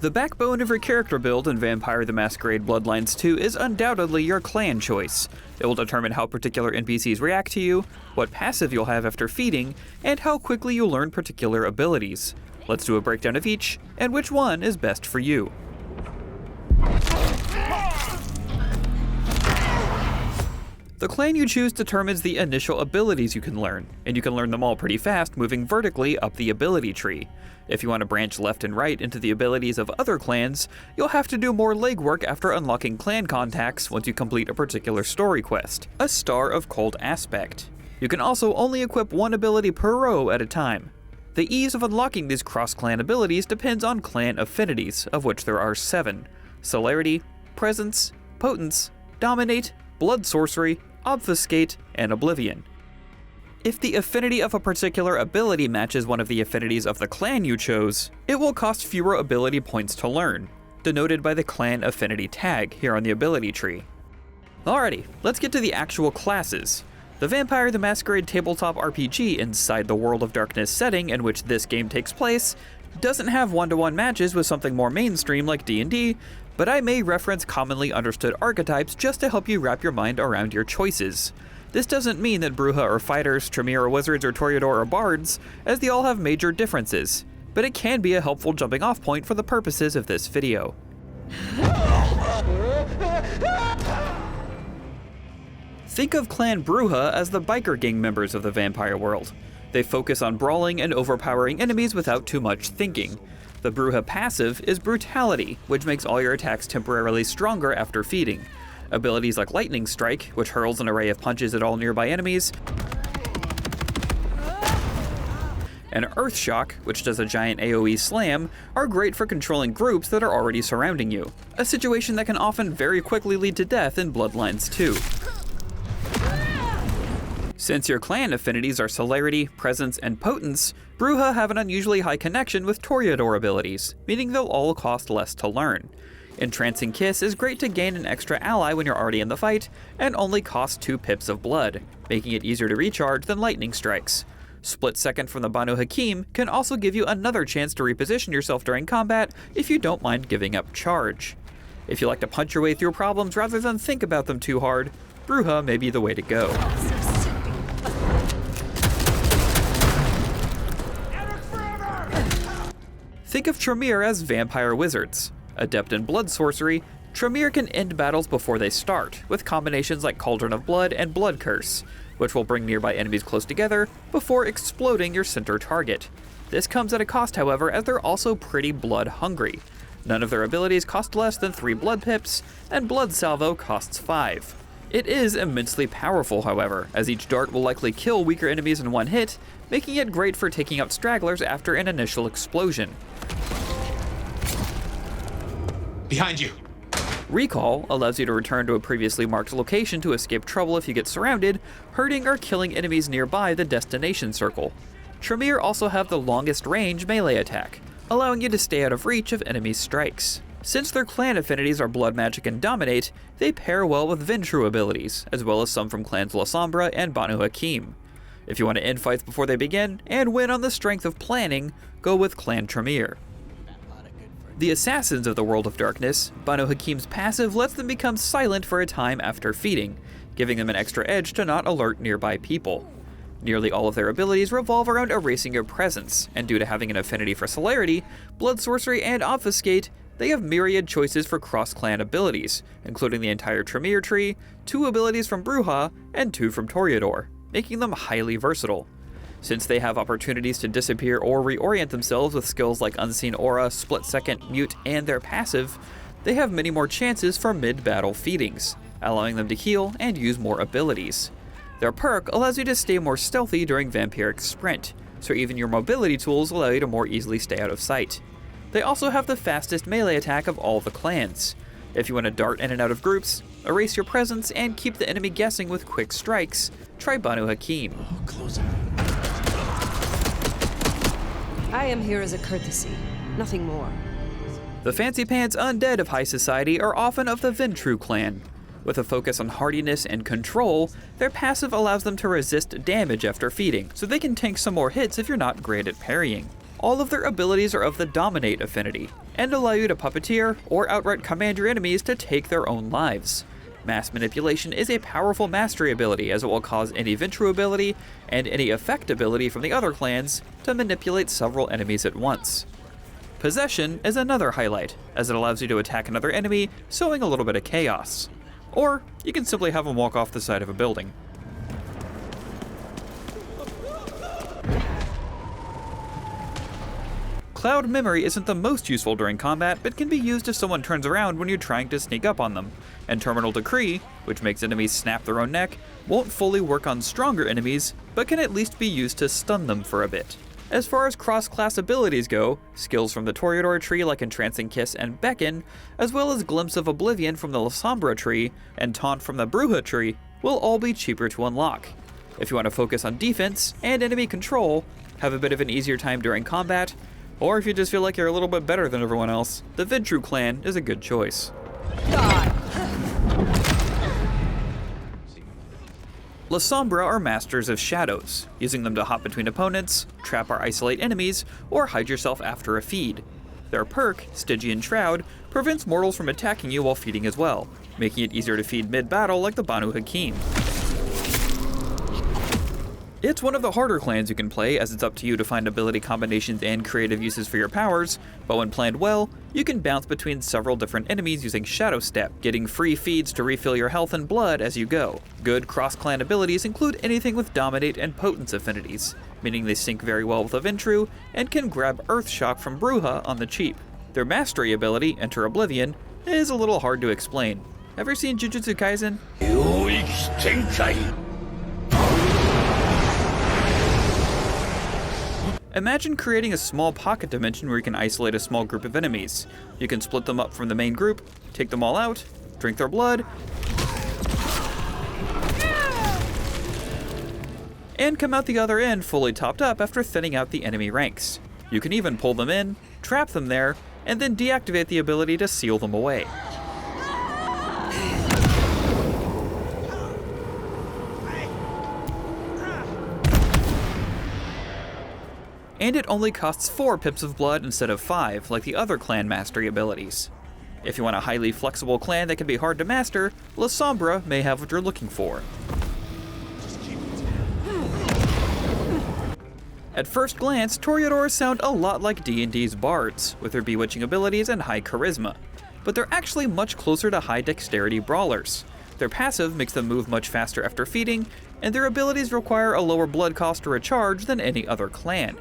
The backbone of your character build in Vampire the Masquerade Bloodlines 2 is undoubtedly your clan choice. It will determine how particular NPCs react to you, what passive you'll have after feeding, and how quickly you'll learn particular abilities. Let's do a breakdown of each, and which one is best for you. The clan you choose determines the initial abilities you can learn, and you can learn them all pretty fast moving vertically up the ability tree. If you want to branch left and right into the abilities of other clans, you'll have to do more legwork after unlocking clan contacts once you complete a particular story quest, a Star of Cold Aspect. You can also only equip one ability per row at a time. The ease of unlocking these cross-clan abilities depends on clan affinities, of which there are 7: Celerity, Presence, Potence, Dominate, Blood Sorcery, Obfuscate, and Oblivion. If the affinity of a particular ability matches one of the affinities of the clan you chose, it will cost fewer ability points to learn, denoted by the clan affinity tag here on the ability tree. Alrighty, let's get to the actual classes. The Vampire the Masquerade tabletop RPG inside the World of Darkness setting in which this game takes place doesn't have one-to-one matches with something more mainstream like D&D, but I may reference commonly understood archetypes just to help you wrap your mind around your choices. This doesn't mean that Brujah are fighters, Tremere are wizards, or Toreador are bards, as they all have major differences, but it can be a helpful jumping off point for the purposes of this video. Think of Clan Brujah as the biker gang members of the vampire world. They focus on brawling and overpowering enemies without too much thinking. The Brujah passive is Brutality, which makes all your attacks temporarily stronger after feeding. Abilities like Lightning Strike, which hurls an array of punches at all nearby enemies, and Earth Shock, which does a giant AoE slam, are great for controlling groups that are already surrounding you, a situation that can often very quickly lead to death in Bloodlines 2. Since your clan affinities are Celerity, Presence, and Potence, Brujah have an unusually high connection with Toreador abilities, meaning they'll all cost less to learn. Entrancing Kiss is great to gain an extra ally when you're already in the fight, and only costs 2 pips of blood, making it easier to recharge than lightning strikes. Split Second from the Banu Haqim can also give you another chance to reposition yourself during combat if you don't mind giving up charge. If you like to punch your way through problems rather than think about them too hard, Brujah may be the way to go. Think of Tremere as vampire wizards. Adept in blood sorcery, Tremere can end battles before they start, with combinations like Cauldron of Blood and Blood Curse, which will bring nearby enemies close together before exploding your center target. This comes at a cost, however, as they're also pretty blood hungry. None of their abilities cost less than 3 blood pips, and Blood Salvo costs 5. It is immensely powerful, however, as each dart will likely kill weaker enemies in one hit, making it great for taking out stragglers after an initial explosion. Behind you! Recall allows you to return to a previously marked location to escape trouble if you get surrounded, hurting or killing enemies nearby the destination circle. Tremere also have the longest range melee attack, allowing you to stay out of reach of enemy strikes. Since their clan affinities are Blood Magic and Dominate, they pair well with Ventrue abilities, as well as some from clans Lasombra and Banu Haqim. If you want to end fights before they begin, and win on the strength of planning, go with Clan Tremere. The Assassins of the World of Darkness, Banu Haqim's passive lets them become silent for a time after feeding, giving them an extra edge to not alert nearby people. Nearly all of their abilities revolve around erasing your presence, and due to having an affinity for Celerity, Blood Sorcery, and Obfuscate, they have myriad choices for cross-clan abilities, including the entire Tremere tree, 2 abilities from Brujah, and 2 from Toreador, making them highly versatile. Since they have opportunities to disappear or reorient themselves with skills like Unseen Aura, Split Second, Mute, and their passive, they have many more chances for mid-battle feedings, allowing them to heal and use more abilities. Their perk allows you to stay more stealthy during Vampiric Sprint, so even your mobility tools allow you to more easily stay out of sight. They also have the fastest melee attack of all the clans. If you want to dart in and out of groups, erase your presence, and keep the enemy guessing with quick strikes, try Banu Haqim. Oh, close it. I am here as a courtesy, nothing more. The Fancy Pants Undead of high society are often of the Ventrue clan. With a focus on hardiness and control, their passive allows them to resist damage after feeding, so they can tank some more hits if you're not great at parrying. All of their abilities are of the Dominate affinity, and allow you to puppeteer or outright command your enemies to take their own lives. Mass Manipulation is a powerful mastery ability, as it will cause any Ventrue ability and any effect ability from the other clans to manipulate several enemies at once. Possession is another highlight, as it allows you to attack another enemy, sowing a little bit of chaos. Or you can simply have them walk off the side of a building. Cloud Memory isn't the most useful during combat, but can be used if someone turns around when you're trying to sneak up on them. And Terminal Decree, which makes enemies snap their own neck, won't fully work on stronger enemies, but can at least be used to stun them for a bit. As far as cross-class abilities go, skills from the Toreador tree like Entrancing Kiss and Beckon, as well as Glimpse of Oblivion from the Lasombra tree and Taunt from the Brujah tree, will all be cheaper to unlock. If you want to focus on defense and enemy control, have a bit of an easier time during combat, or if you just feel like you're a little bit better than everyone else, the Ventrue clan is a good choice. Lasombra are masters of shadows, using them to hop between opponents, trap or isolate enemies, or hide yourself after a feed. Their perk, Stygian Shroud, prevents mortals from attacking you while feeding as well, making it easier to feed mid-battle like the Banu Haqim. It's one of the harder clans you can play, as it's up to you to find ability combinations and creative uses for your powers, but when planned well, you can bounce between several different enemies using Shadow Step, getting free feeds to refill your health and blood as you go. Good cross-clan abilities include anything with Dominate and Potence affinities, meaning they sync very well with a Ventrue, and can grab Earth Shock from Brujah on the cheap. Their mastery ability, Enter Oblivion, is a little hard to explain. Ever seen Jujutsu Kaisen? Imagine creating a small pocket dimension where you can isolate a small group of enemies. You can split them up from the main group, take them all out, drink their blood, and come out the other end fully topped up after thinning out the enemy ranks. You can even pull them in, trap them there, and then deactivate the ability to seal them away. And it only costs 4 pips of blood instead of 5, like the other clan mastery abilities. If you want a highly flexible clan that can be hard to master, Lasombra may have what you're looking for. At first glance, Toreadors sound a lot like D&D's bards, with their bewitching abilities and high charisma, but they're actually much closer to high dexterity brawlers. Their passive makes them move much faster after feeding, and their abilities require a lower blood cost to recharge than any other clan.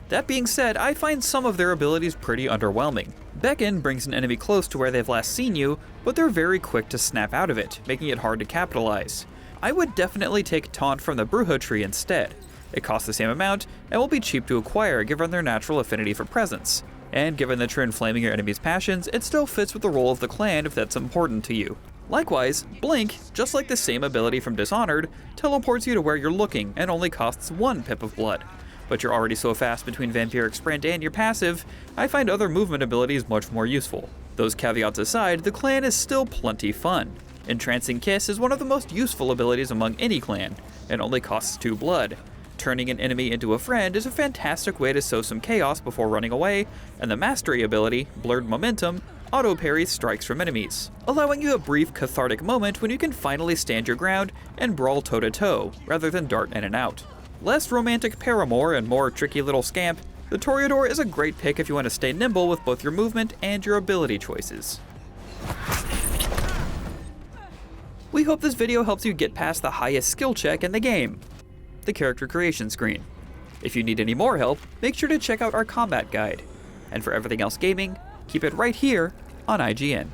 That being said, I find some of their abilities pretty underwhelming. Beckon brings an enemy close to where they've last seen you, but they're very quick to snap out of it, making it hard to capitalize. I would definitely take Taunt from the Brujah tree instead. It costs the same amount, and will be cheap to acquire given their natural affinity for presence. And given that you're inflaming your enemy's passions, it still fits with the role of the clan if that's important to you. Likewise, Blink, just like the same ability from Dishonored, teleports you to where you're looking and only costs 1 pip of blood. But you're already so fast between Vampiric Sprint and your passive, I find other movement abilities much more useful. Those caveats aside, the clan is still plenty fun. Entrancing Kiss is one of the most useful abilities among any clan, and only costs 2 blood. Turning an enemy into a friend is a fantastic way to sow some chaos before running away, and the mastery ability, Blurred Momentum, auto-parries strikes from enemies, allowing you a brief cathartic moment when you can finally stand your ground and brawl toe-to-toe, rather than dart in and out. Less romantic paramour and more tricky little scamp, the Toreador is a great pick if you want to stay nimble with both your movement and your ability choices. We hope this video helps you get past the highest skill check in the game, the character creation screen. If you need any more help, make sure to check out our combat guide. And for everything else gaming, keep it right here on IGN.